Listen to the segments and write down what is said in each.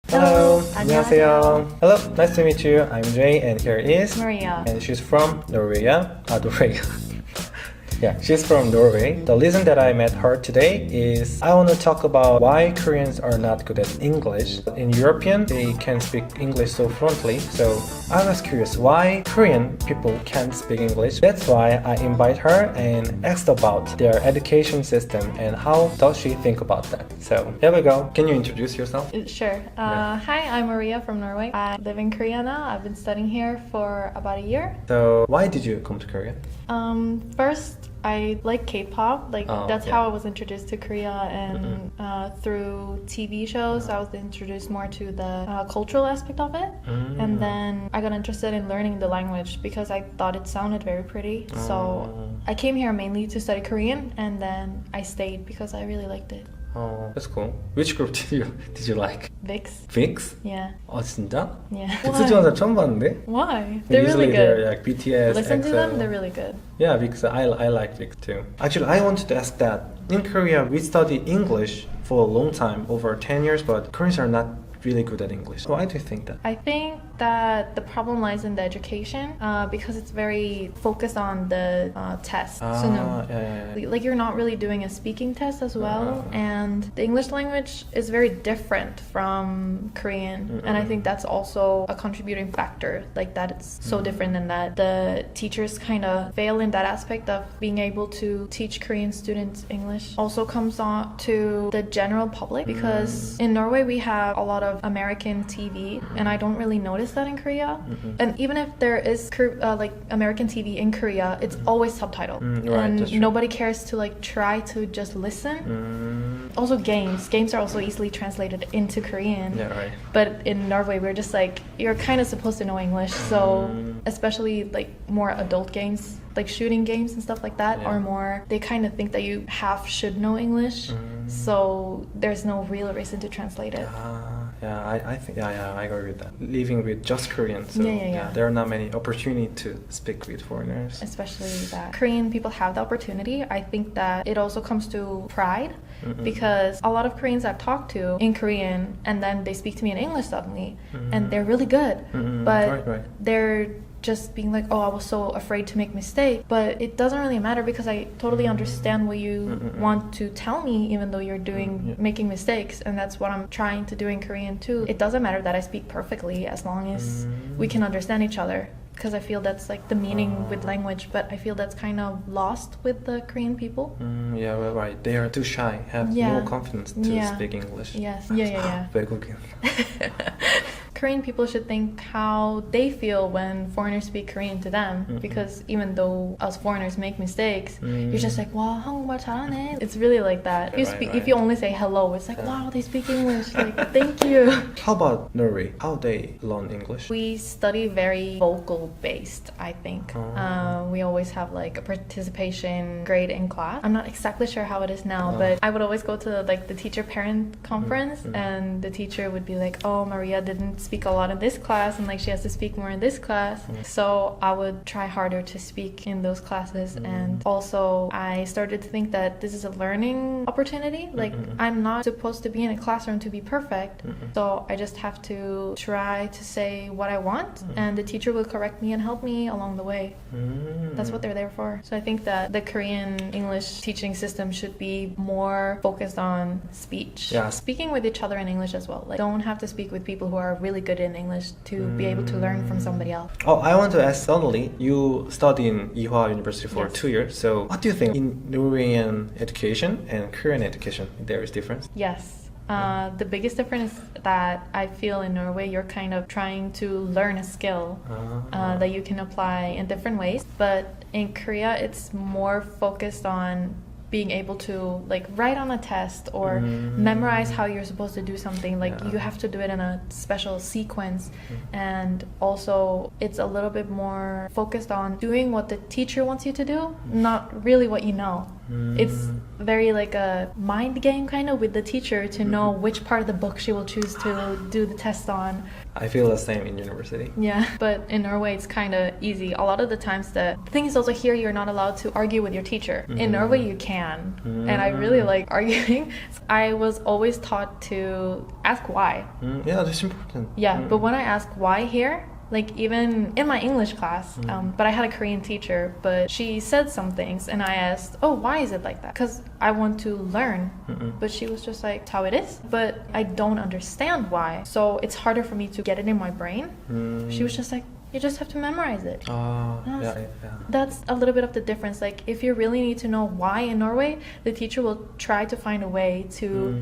Hello, 안녕하세요. Hello, nice to meet you. I'm Jay, and here is Maria. and she's from Norway. Norway. Yeah, she's from Norway. The reason that I met her today is I want to talk about why Koreans are not good at English. In European, they can speak English so fluently. So I was curious why Korean people can't speak English. That's why I invite her and asked about their education system and how does she think about that. So here we go. Can you introduce yourself? Sure. Hi, I'm Maria from Norway. I live in Korea now. I've been studying here for about a year. So why did you come to Korea? First, I like K-pop. That's yeah. how I was introduced to Korea, and through TV shows, I was introduced more to the cultural aspect of it. And then I got interested in learning the language because I thought it sounded very pretty. So I came here mainly to study Korean, and then I stayed because I really liked it. Oh, that's cool. Which group did you like? VIX. VIX? Yeah. 어 진짜? Yeah. 빅스 중에서 처음 봤는데? Why? They're really Usually good. they're like BTS, Listen to EXO. them, they're really good. Yeah, VIX. I like VIX too. Actually, I wanted to ask that. In Korea, we study English for a long time, over 10 years, but Koreans are not really good at English. Why do you think that? I think that the problem lies in the education because it's very focused on the test. Yeah. Like you're not really doing a speaking test as well, and the English language is very different from Korean, and I think that's also a contributing factor, like that it's so different and that the teachers kind of fail in that aspect of being able to teach Korean students English. Also comes on to the general public because in Norway we have a lot of American TV, and I don't really notice that in Korea. And even if there is like American TV in Korea, it's always subtitled, right, and nobody cares to like try to just listen. Also games are also easily translated into Korean. Yeah, right. But in Norway we're just like, you're kind of supposed to know English, so especially like more adult games like shooting games and stuff like that are more, they kind of think that you should know English, so there's no real reason to translate it. I think I agree with that. Living with just Korean, so Yeah. there are not many opportunity to speak with foreigners. Especially that Korean people have the opportunity. I think that it also comes to pride because a lot of Koreans I've talked to in Korean and then they speak to me in English suddenly and they're really good, but right. they're just being like, oh, I was so afraid to make mistakes. But it doesn't really matter because I totally understand what you want to tell me, even though you're making mistakes, and that's what I'm trying to do in Korean too. It doesn't matter that I speak perfectly as long as we can understand each other, because I feel that's like the meaning with language, but I feel that's kind of lost with the Korean people. Yeah, well, right. They are too shy, have no confidence to speak English. Yes. Yeah. 외국인. Korean people should think how they feel when foreigners speak Korean to them, because even though us foreigners make mistakes, you're just like, wow, 한국말 잘하네. It's really like that. If you only say hello, it's like, wow, they speak English. Like, thank you. How about Norway? How they learn English? We study very vocal based, I think. We always have like a participation grade in class. I'm not exactly sure how it is now, but I would always go to like the teacher parent conference, and the teacher would be like, oh, Maria didn't speak a lot in this class, and like she has to speak more in this class. So I would try harder to speak in those classes, and also I started to think that this is a learning opportunity. Like I'm not supposed to be in a classroom to be perfect, so I just have to try to say what I want, and the teacher will correct me and help me along the way. That's what they're there for. So I think that the Korean English teaching system should be more focused on speech. Yeah. Speaking with each other in English as well. Like, don't have to speak with people who are really good in English to be able to learn from somebody else. Oh, I want to ask suddenly, you study in Ewha University for 2 years, so what do you think in Norwegian education and Korean education, there is difference? Yes. The biggest difference is that I feel in Norway you're kind of trying to learn a skill that you can apply in different ways, but in Korea it's more focused on being able to like write on a test or memorize how you're supposed to do something. Like you have to do it in a special sequence, and also it's a little bit more focused on doing what the teacher wants you to do, not really what you know. It's very like a mind game kind of with the teacher to know which part of the book she will choose to do the test on. I feel the same in university. Yeah, but in Norway it's kind of easy. A lot of the times the thing is also here you're not allowed to argue with your teacher. In Norway you can, and I really like arguing. I was always taught to ask why. Yeah, that's important. Yeah, but when I ask why here, like even in my English class, but I had a Korean teacher, but she said some things and I asked, oh, why is it like that? Because I want to learn. But she was just like, it's how it is. But I don't understand why. So it's harder for me to get it in my brain. She was just like, you just have to memorize it. Yeah. That's a little bit of the difference. Like if you really need to know why in Norway, the teacher will try to find a way to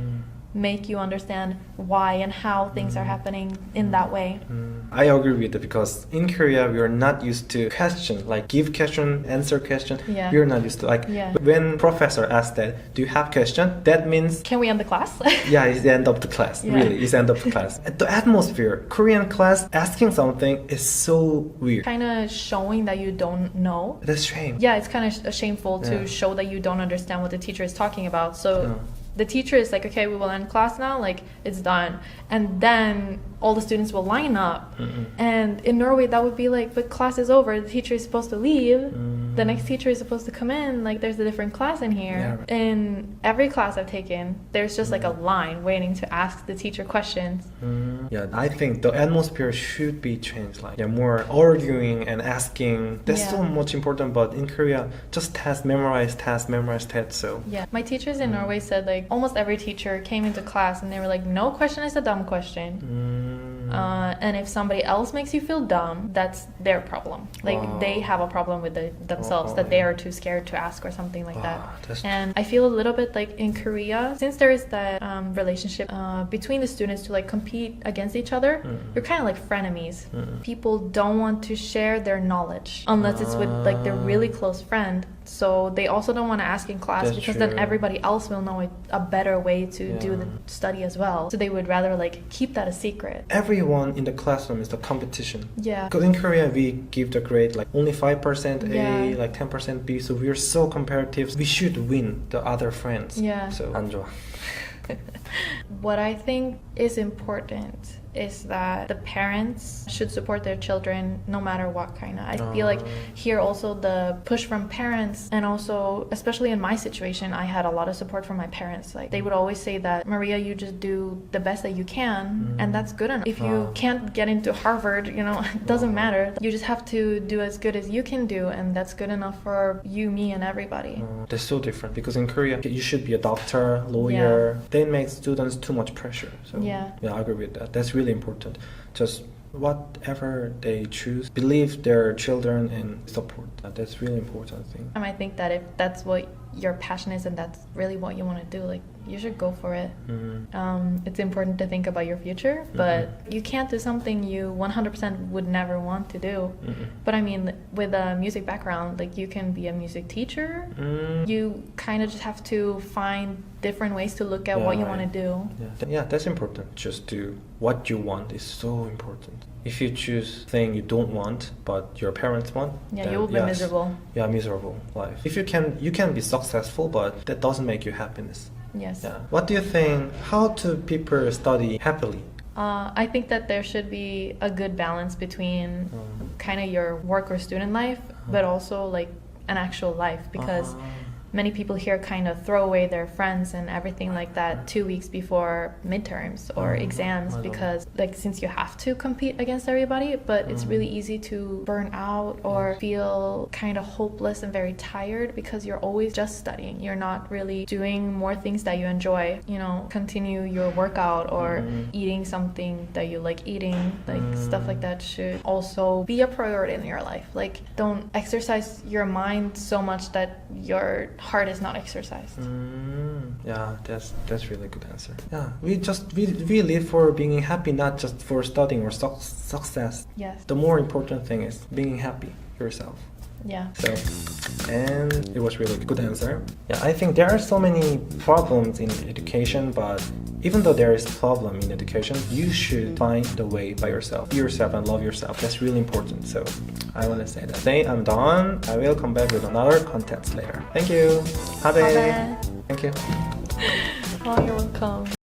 make you understand why and how things are happening in that way. I agree with it because in Korea we are not used to question, like give question, answer question. Yeah. We are not used to like when professor asks that, do you have question? That means can we end the class? yeah, it's the end of the class. Yeah. Really, it's the end of the class. The atmosphere, Korean class asking something is so weird. Kind of showing that you don't know. That's shame. Yeah, it's kind of shameful to show that you don't understand what the teacher is talking about. So the teacher is like, okay, we will end class now, like it's done. And then all the students will line up. And in Norway, that would be like, but class is over, the teacher is supposed to leave. The next teacher is supposed to come in, like there's a different class in here. Yeah, right. In every class I've taken, there's just like a line waiting to ask the teacher questions. Yeah, I think the atmosphere should be changed. Like, more arguing and asking. That's so much important. But in Korea, just memorize test. So yeah, my teachers in Norway said like almost every teacher came into class and they were like, no question is a dumb question. And if somebody else makes you feel dumb, that's their problem. Like they have a problem with themselves that they are too scared to ask or something like that. And I feel a little bit like in Korea, since there is that relationship between the students to like compete against each other, you're kind of like frenemies. People don't want to share their knowledge unless it's with like their really close friend. So they also don't want to ask in class because then everybody else will know a better way to do the study as well. So they would rather like keep that a secret. Everyone in the classroom is the competition. Yeah. Because in Korea we give the grade like only 5% A, like 10% B. So we're so competitive. We should win the other friends. Yeah. So 안 좋아. What I think is important is that the parents should support their children no matter what kind of. I feel like here also the push from parents, and also especially in my situation, I had a lot of support from my parents. Like they would always say that, Maria, you just do the best that you can and that's good enough. If you can't get into Harvard, you know, it doesn't matter. You just have to do as good as you can do, and that's good enough for you, me, and everybody. That's so different because in Korea you should be a doctor, lawyer. They make students too much pressure. So yeah, I agree with that. That's really important. Just whatever they choose, believe their children and support. That's really important thing. I think that if that's what your passion is and that's really what you want to do, like you should go for it. It's important to think about your future, but you can't do something you 100% would never want to do. But I mean, with a music background, like you can be a music teacher. You kind of just have to find different ways to look at what you want to do. Yeah, that's important. Just do what you want is so important. If you choose thing you don't want but your parents want, then you will be miserable. Yeah, miserable life. If you can be successful, but that doesn't make you happiness. Yes. Yeah. What do you think? How do people study happily? I think that there should be a good balance between kind of your work or student life, but also like an actual life, because many people here kind of throw away their friends and everything like that 2 weeks before midterms or exams, because like since you have to compete against everybody, but it's really easy to burn out or feel kind of hopeless and very tired because you're always just studying. You're not really doing more things that you enjoy, you know, continue your workout or eating something that you like eating, like stuff like that should also be a priority in your life. Like don't exercise your mind so much that your heart is not exercised. Yeah, that's really good answer. Yeah, we live for being happy, not just for studying or success. Yes. The more important thing is being happy yourself. Yeah. So, and it was really good answer. Yeah, I think there are so many problems in education, but even though there is problem in education, you should find the way by yourself. Be yourself and love yourself. That's really important. So I want to say that. Today I'm done. I will come back with another content later. Thank you. Habe. Thank you. Oh, you're welcome.